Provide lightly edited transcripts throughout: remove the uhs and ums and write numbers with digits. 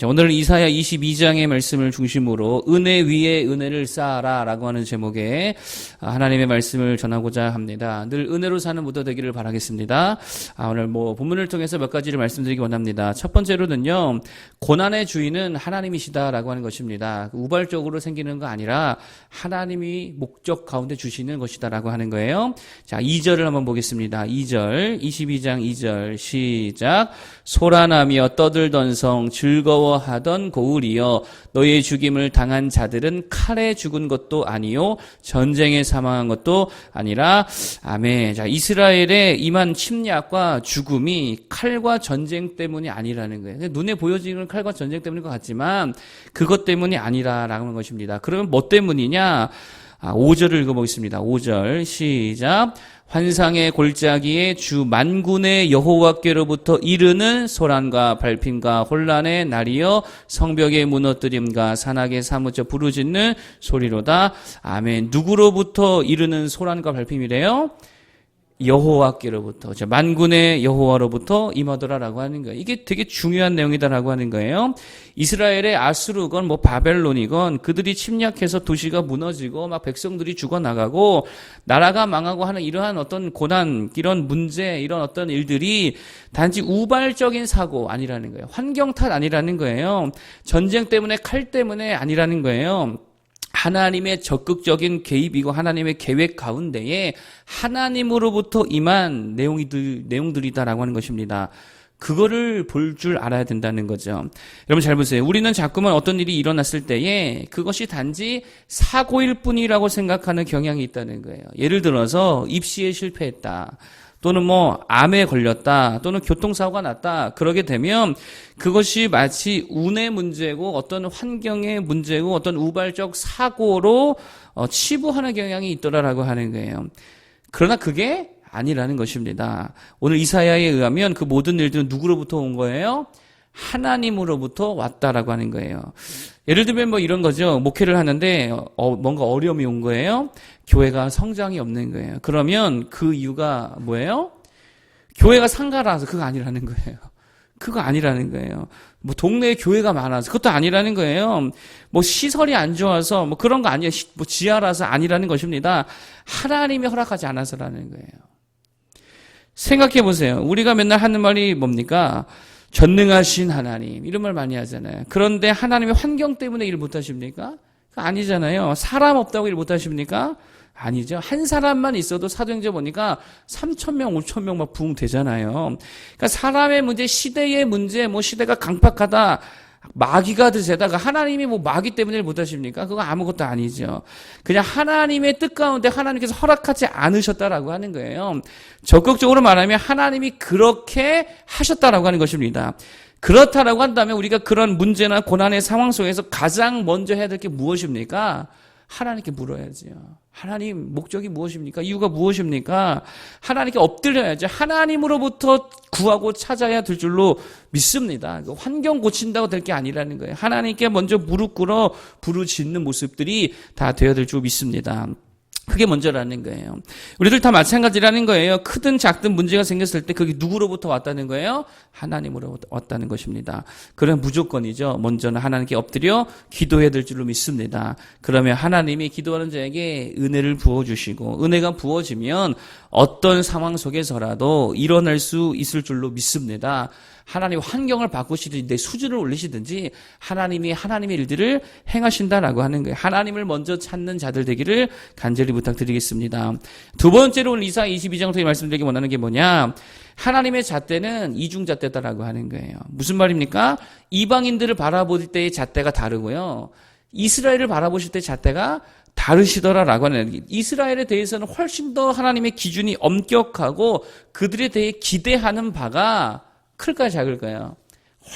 자, 오늘은 이사야 22장의 말씀을 중심으로 은혜 위에 은혜를 쌓아라 라고 하는 제목의 하나님의 말씀을 전하고자 합니다. 늘 은혜로 사는 모두 되기를 바라겠습니다. 오늘 본문을 통해서 몇 가지를 말씀드리기 원합니다. 첫 번째로는요, 고난의 주인은 하나님이시다라고 하는 것입니다. 우발적으로 생기는 거 아니라 하나님이 목적 가운데 주시는 것이다라고 하는 거예요. 자, 2절을 한번 보겠습니다. 2절, 22장 2절 시작. 소란하며 떠들던 성 즐거워하던 고을이여, 너희의 죽임을 당한 자들은 칼에 죽은 것도 아니요 전쟁에 사망한 것도 아니라. 아멘. 자, 이스라엘의 임한 침략과 죽음이 칼과 전쟁 때문이 아니라는 거예요. 눈에 보여지는 칼과 전쟁 때문인 것 같지만 그것 때문이 아니라라는 하는 것입니다. 그러면 뭐 때문이냐? 5절을 읽어보겠습니다. 5절 시작. 환상의 골짜기에 주 만군의 여호와께로부터 이르는 소란과 발핀과 혼란의 날이여, 성벽의 무너뜨림과 산악에 사무쳐 부르짖는 소리로다. 아멘. 누구로부터 이르는 소란과 발핀이래요? 여호와께로부터, 만군의 여호와로부터 임하더라라고 하는 거예요. 이게 되게 중요한 내용이다라고 하는 거예요. 이스라엘의 아수르건 바벨론이건 그들이 침략해서 도시가 무너지고 막 백성들이 죽어나가고 나라가 망하고 하는 이러한 어떤 고난, 이런 문제, 이런 어떤 일들이 단지 우발적인 사고 아니라는 거예요. 환경 탓 아니라는 거예요. 전쟁 때문에, 칼 때문에 아니라는 거예요. 하나님의 적극적인 개입이고 하나님의 계획 가운데에 하나님으로부터 임한 내용들이다라고 하는 것입니다. 그거를 볼 줄 알아야 된다는 거죠. 여러분 잘 보세요. 우리는 자꾸만 어떤 일이 일어났을 때에 그것이 단지 사고일 뿐이라고 생각하는 경향이 있다는 거예요. 예를 들어서 입시에 실패했다, 또는 암에 걸렸다, 또는 교통사고가 났다. 그러게 되면 그것이 마치 운의 문제고 어떤 환경의 문제고 어떤 우발적 사고로 치부하는 경향이 있더라라고 하는 거예요. 그러나 그게 아니라는 것입니다. 오늘 이사야에 의하면 그 모든 일들은 누구로부터 온 거예요? 하나님으로부터 왔다라고 하는 거예요. 예를 들면 이런 거죠. 목회를 하는데 뭔가 어려움이 온 거예요. 교회가 성장이 없는 거예요. 그러면 그 이유가 뭐예요? 교회가 상가라서 그거 아니라는 거예요. 그거 아니라는 거예요. 동네에 교회가 많아서 그것도 아니라는 거예요. 시설이 안 좋아서 그런 거 아니에요. 지하라서 아니라는 것입니다. 하나님이 허락하지 않아서라는 거예요. 생각해 보세요. 우리가 맨날 하는 말이 뭡니까? 전능하신 하나님, 이런 말 많이 하잖아요. 그런데 하나님의 환경 때문에 일 못하십니까? 아니잖아요. 사람 없다고 일 못하십니까? 아니죠. 한 사람만 있어도 사도행전 보니까 3,000명, 5,000명 막 부흥 되잖아요. 그러니까 사람의 문제, 시대의 문제, 시대가 강팍하다, 마귀가 드세다가 하나님이 마귀 때문에 일 못하십니까? 그거 아무것도 아니죠. 그냥 하나님의 뜻 가운데 하나님께서 허락하지 않으셨다라고 하는 거예요. 적극적으로 말하면 하나님이 그렇게 하셨다라고 하는 것입니다. 그렇다라고 한다면 우리가 그런 문제나 고난의 상황 속에서 가장 먼저 해야 될 게 무엇입니까? 하나님께 물어야지요. 하나님, 목적이 무엇입니까? 이유가 무엇입니까? 하나님께 엎드려야죠. 하나님으로부터 구하고 찾아야 될 줄로 믿습니다. 환경 고친다고 될 게 아니라는 거예요. 하나님께 먼저 무릎 꿇어 부르짖는 모습들이 다 되어야 될 줄 믿습니다. 그게 먼저라는 거예요. 우리들 다 마찬가지라는 거예요. 크든 작든 문제가 생겼을 때 그게 누구로부터 왔다는 거예요? 하나님으로부터 왔다는 것입니다. 그런 무조건이죠. 먼저는 하나님께 엎드려 기도해야 될 줄로 믿습니다. 그러면 하나님이 기도하는 자에게 은혜를 부어주시고, 은혜가 부어지면 어떤 상황 속에서라도 일어날 수 있을 줄로 믿습니다. 하나님 환경을 바꾸시든지 내 수준을 올리시든지 하나님이 하나님의 일들을 행하신다라고 하는 거예요. 하나님을 먼저 찾는 자들 되기를 간절히 부탁드리겠습니다. 두 번째로 오늘 이사야 22장 통해 말씀드리기 원하는 게 뭐냐? 하나님의 잣대는 이중잣대다라고 하는 거예요. 무슨 말입니까? 이방인들을 바라볼 때의 잣대가 다르고요, 이스라엘을 바라보실 때의 잣대가 다르시더라라고 하는, 이스라엘에 대해서는 훨씬 더 하나님의 기준이 엄격하고 그들에 대해 기대하는 바가 클까요, 작을까요?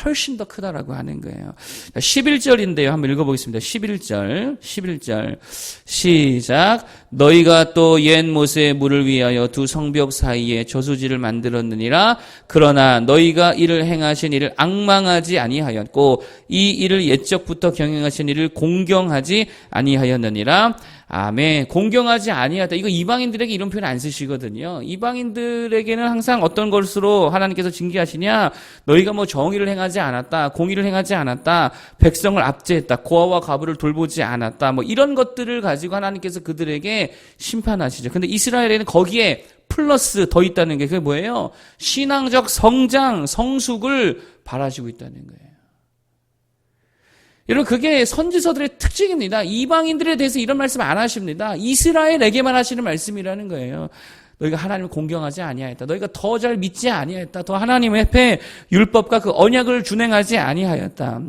훨씬 더 크다라고 하는 거예요. 11절인데요. 한번 읽어보겠습니다. 11절 시작. 너희가 또 옛 모세의 물을 위하여 두 성벽 사이에 저수지를 만들었느니라. 그러나 너희가 이를 행하신 이를 앙망하지 아니하였고 이 일을 옛적부터 경영하신 이를 공경하지 아니하였느니라. 아멘. 공경하지 아니하다. 이거 이방인들에게 이런 표현 안 쓰시거든요. 이방인들에게는 항상 어떤 것으로 하나님께서 징계하시냐? 너희가 정의를 행하지 않았다. 공의를 행하지 않았다. 백성을 압제했다. 고아와 과부를 돌보지 않았다. 뭐 이런 것들을 가지고 하나님께서 그들에게 심판하시죠. 근데 이스라엘에는 거기에 플러스 더 있다는 게 그게 뭐예요? 신앙적 성장, 성숙을 바라시고 있다는 거예요. 여러분, 그게 선지서들의 특징입니다. 이방인들에 대해서 이런 말씀 안 하십니다. 이스라엘에게만 하시는 말씀이라는 거예요. 너희가 하나님을 공경하지 아니하였다. 너희가 더 잘 믿지 아니하였다. 더 하나님의 앞에 율법과 그 언약을 준행하지 아니하였다.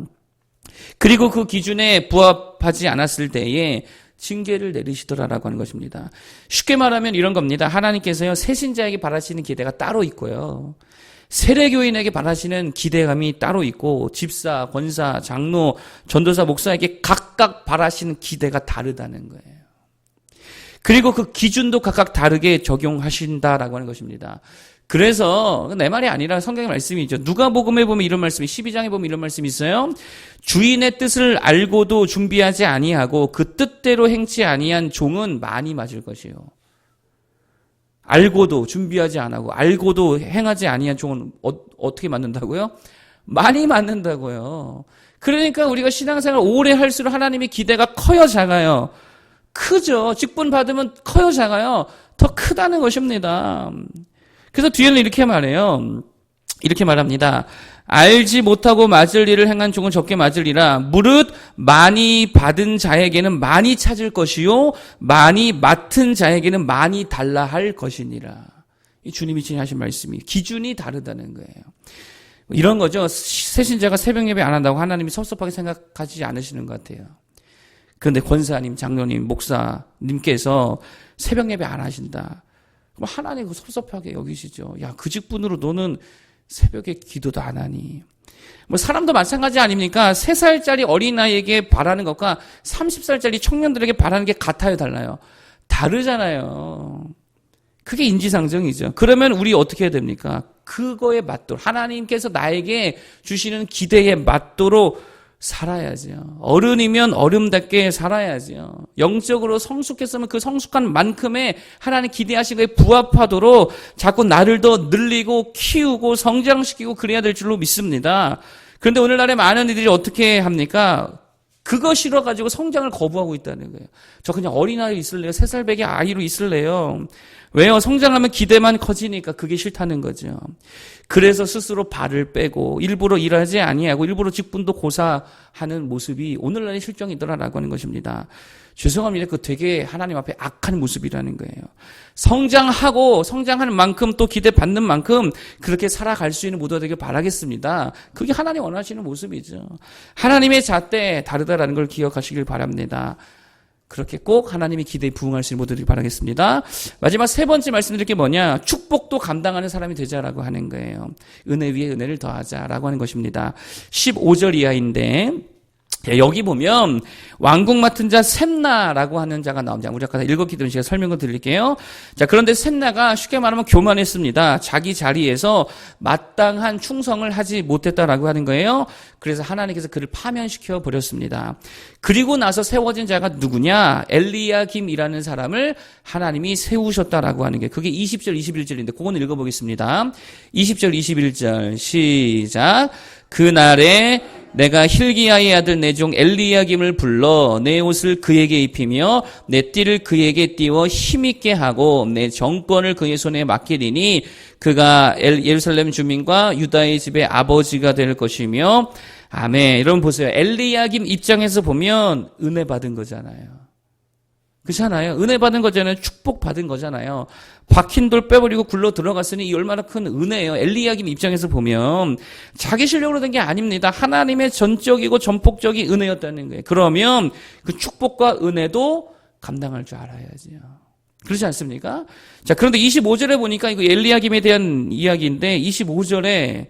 그리고 그 기준에 부합하지 않았을 때에 징계를 내리시더라라고 하는 것입니다. 쉽게 말하면 이런 겁니다. 하나님께서요, 새신자에게 바라시는 기대가 따로 있고요. 세례교인에게 바라시는 기대감이 따로 있고, 집사, 권사, 장로, 전도사, 목사에게 각각 바라시는 기대가 다르다는 거예요. 그리고 그 기준도 각각 다르게 적용하신다라고 하는 것입니다. 그래서 내 말이 아니라 성경의 말씀이죠. 누가복음에 보면 이런 말씀이, 12장에 보면 이런 말씀이 있어요. 주인의 뜻을 알고도 준비하지 아니하고 그 뜻대로 행치 아니한 종은 많이 맞을 것이요. 알고도 준비하지 않고 알고도 행하지 아니한 종은 어떻게 맞는다고요? 많이 맞는다고요. 그러니까 우리가 신앙생활 오래 할수록 하나님의 기대가 커요, 작아요? 크죠. 직분 받으면 커요, 작아요? 더 크다는 것입니다. 그래서 뒤에는 이렇게 말해요. 이렇게 말합니다. 알지 못하고 맞을 일을 행한 종은 적게 맞으리라. 무릇 많이 받은 자에게는 많이 찾을 것이요 많이 맡은 자에게는 많이 달라 할 것이니라. 이 주님이 진행하신 말씀이 기준이 다르다는 거예요. 이런 거죠. 새신자가 새벽 예배 안 한다고 하나님이 섭섭하게 생각하지 않으시는 것 같아요. 그런데 권사님, 장로님, 목사님께서 새벽 예배 안 하신다. 그럼 하나님 섭섭하게 여기시죠. 야, 그 직분으로 너는 새벽에 기도도 안 하니. 뭐 사람도 마찬가지 아닙니까? 3살짜리 어린아이에게 바라는 것과 30살짜리 청년들에게 바라는 게 같아요, 달라요? 다르잖아요. 그게 인지상정이죠. 그러면 우리 어떻게 해야 됩니까? 그거에 맞도록 하나님께서 나에게 주시는 기대에 맞도록 살아야죠. 어른이면 어른답게 살아야죠. 영적으로 성숙했으면 그 성숙한 만큼의 하나님 기대하신 것에 부합하도록 자꾸 나를 더 늘리고 키우고 성장시키고 그래야 될 줄로 믿습니다. 그런데 오늘날에 많은 이들이 어떻게 합니까? 그거 싫어가지고 성장을 거부하고 있다는 거예요. 저 그냥 어린아이 있을래요? 3살 배기 아이로 있을래요? 왜요? 성장하면 기대만 커지니까 그게 싫다는 거죠. 그래서 스스로 발을 빼고 일부러 일하지 아니하고 일부러 직분도 고사하는 모습이 오늘날의 실정이더라라고 하는 것입니다. 죄송합니다. 그 되게 하나님 앞에 악한 모습이라는 거예요. 성장하고 성장하는 만큼 또 기대받는 만큼 그렇게 살아갈 수 있는 모두가 되길 바라겠습니다. 그게 하나님 원하시는 모습이죠. 하나님의 잣대 다르다라는 걸 기억하시길 바랍니다. 그렇게 꼭 하나님의 기대에 부응할 수 있는 모두들이 바라겠습니다. 마지막 3번째 말씀드릴 게 뭐냐? 축복도 감당하는 사람이 되자라고 하는 거예요. 은혜 위에 은혜를 더하자라고 하는 것입니다. 15절 이하인데 여기 보면 왕국 맡은 자 셈나라고 하는 자가 나옵니다. 우리 아까 읽었기 때문에 제가 설명을 드릴게요. 자, 그런데 셈나가 쉽게 말하면 교만했습니다. 자기 자리에서 마땅한 충성을 하지 못했다라고 하는 거예요. 그래서 하나님께서 그를 파면시켜 버렸습니다. 그리고 나서 세워진 자가 누구냐? 엘리야김이라는 사람을 하나님이 세우셨다라고 하는 게 그게 20절 21절인데 그거는 읽어보겠습니다. 20절 21절 시작. 그날에 내가 힐기야의 아들 내 종 엘리야김을 불러 내 옷을 그에게 입히며 내 띠를 그에게 띄워 힘있게 하고 내 정권을 그의 손에 맡기리니 그가 예루살렘 주민과 유다의 집의 아버지가 될 것이며 아멘. 여러분 보세요. 엘리야김 입장에서 보면 은혜 받은 거잖아요. 그렇잖아요. 은혜 받은 거잖아요. 축복 받은 거잖아요. 박힌 돌 빼버리고 굴러 들어갔으니 이 얼마나 큰 은혜예요. 엘리야김 입장에서 보면 자기 실력으로 된 게 아닙니다. 하나님의 전적이고 전폭적인 은혜였다는 거예요. 그러면 그 축복과 은혜도 감당할 줄 알아야지요. 그렇지 않습니까? 자, 그런데 25절에 보니까 이거 엘리야김에 대한 이야기인데 25절에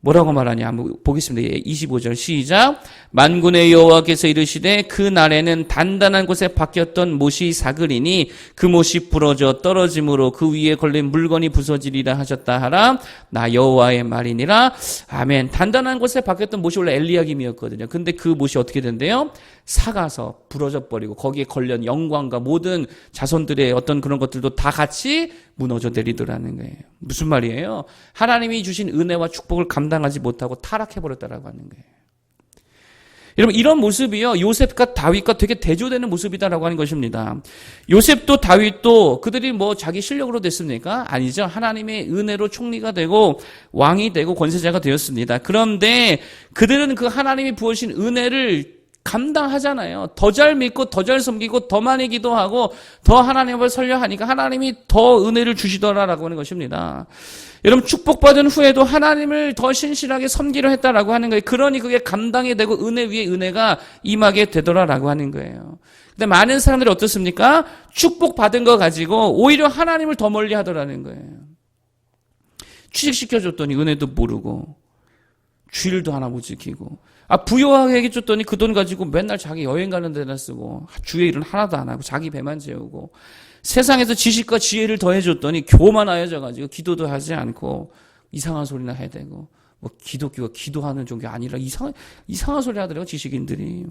뭐라고 말하냐 한번 보겠습니다. 25절 시작. 만군의 여호와께서 이르시되 그 날에는 단단한 곳에 박혔던 못이 사그리니 그 못이 부러져 떨어짐으로 그 위에 걸린 물건이 부서지리라 하셨다 하라. 나 여호와의 말이니라. 아멘. 단단한 곳에 박혔던 못이 원래 엘리야김이었거든요. 근데 그 못이 어떻게 된대요? 사가서 부러져 버리고 거기에 걸린 영광과 모든 자손들의 어떤 그런 것들도 다 같이 무너져 내리더라는 거예요. 무슨 말이에요? 하나님이 주신 은혜와 축복을 감당 감당하지 못하고 타락해버렸다라고 하는 거예요. 여러분, 이런 모습이요, 요셉과 다윗과 되게 대조되는 모습이다라고 하는 것입니다. 요셉도 다윗도 그들이 뭐 자기 실력으로 됐습니까? 아니죠. 하나님의 은혜로 총리가 되고 왕이 되고 권세자가 되었습니다. 그런데 그들은 그 하나님이 부으신 은혜를 감당하잖아요. 더 잘 믿고 더 잘 섬기고 더 많이 기도하고 더 하나님을 설려하니까 하나님이 더 은혜를 주시더라라고 하는 것입니다. 여러분, 축복받은 후에도 하나님을 더 신실하게 섬기려 했다라고 하는 거예요. 그러니 그게 감당이 되고 은혜 위에 은혜가 임하게 되더라라고 하는 거예요. 근데 많은 사람들이 어떻습니까? 축복받은 거 가지고 오히려 하나님을 더 멀리 하더라는 거예요. 취직시켜줬더니 은혜도 모르고 주일도 하나 못 지키고, 부유하게 해줬더니 그 돈 가지고 맨날 자기 여행 가는 데나 쓰고 주의 일은 하나도 안 하고 자기 배만 재우고, 세상에서 지식과 지혜를 더해줬더니 교만 하여져가지고 기도도 하지 않고 이상한 소리나 해야 되고, 뭐 기독교가 기도하는 종교 아니라 이상한 소리 하더라고요, 지식인들이.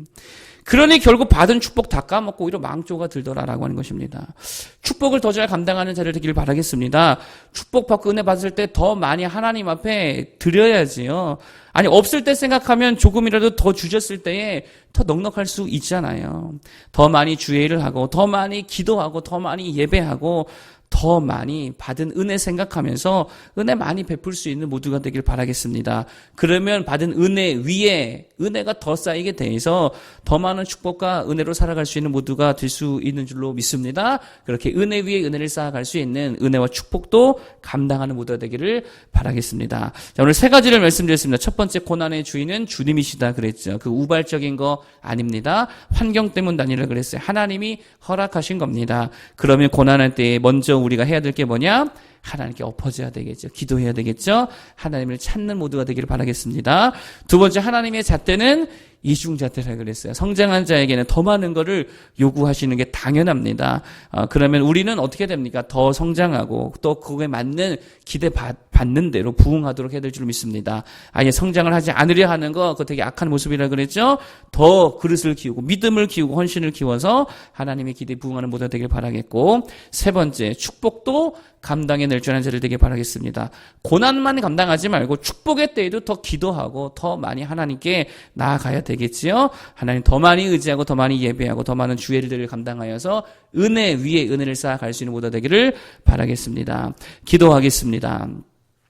그러니 결국 받은 축복 다 까먹고 오히려 망조가 들더라라고 하는 것입니다. 축복을 더 잘 감당하는 자를 되기를 바라겠습니다. 축복받고 은혜 받을 때 더 많이 하나님 앞에 드려야지요. 아니, 없을 때 생각하면 조금이라도 더 주셨을 때에 더 넉넉할 수 있잖아요. 더 많이 주의 일을 하고 더 많이 기도하고 더 많이 예배하고 더 많이 받은 은혜 생각하면서 은혜 많이 베풀 수 있는 모두가 되길 바라겠습니다. 그러면 받은 은혜 위에 은혜가 더 쌓이게 돼서 더 많은 축복과 은혜로 살아갈 수 있는 모두가 될 수 있는 줄로 믿습니다. 그렇게 은혜 위에 은혜를 쌓아갈 수 있는 은혜와 축복도 감당하는 모두가 되기를 바라겠습니다. 자, 오늘 세 가지를 말씀드렸습니다. 첫 번째, 고난의 주인은 주님이시다 그랬죠. 그 우발적인 거 아닙니다. 환경 때문 아니라 그랬어요. 하나님이 허락하신 겁니다. 그러면 고난할 때 먼저 우리가 해야 될 게 뭐냐? 하나님께 엎어져야 되겠죠. 기도해야 되겠죠. 하나님을 찾는 모두가 되기를 바라겠습니다. 두 번째, 하나님의 잣대는 이중잣대라 그랬어요. 성장한 자에게는 더 많은 것을 요구하시는 게 당연합니다. 그러면 우리는 어떻게 됩니까? 더 성장하고 또 그거에 맞는 기대 받는 대로 부응하도록 해야 될 줄 믿습니다. 아예 성장을 하지 않으려 하는 거, 그거 되게 악한 모습이라 그랬죠. 더 그릇을 키우고 믿음을 키우고 헌신을 키워서 하나님의 기대에 부응하는 모두가 되길 바라겠고, 세 번째, 축복도 감당해 낼 줄 아는 자를 되길 바라겠습니다. 고난만 감당하지 말고 축복의 때에도 더 기도하고 더 많이 하나님께 나아가야 되겠지요. 하나님 더 많이 의지하고 더 많이 예배하고 더 많은 주의 일들을 감당하여서 은혜 위에 은혜를 쌓아갈 수 있는 모두가 되기를 바라겠습니다. 기도하겠습니다.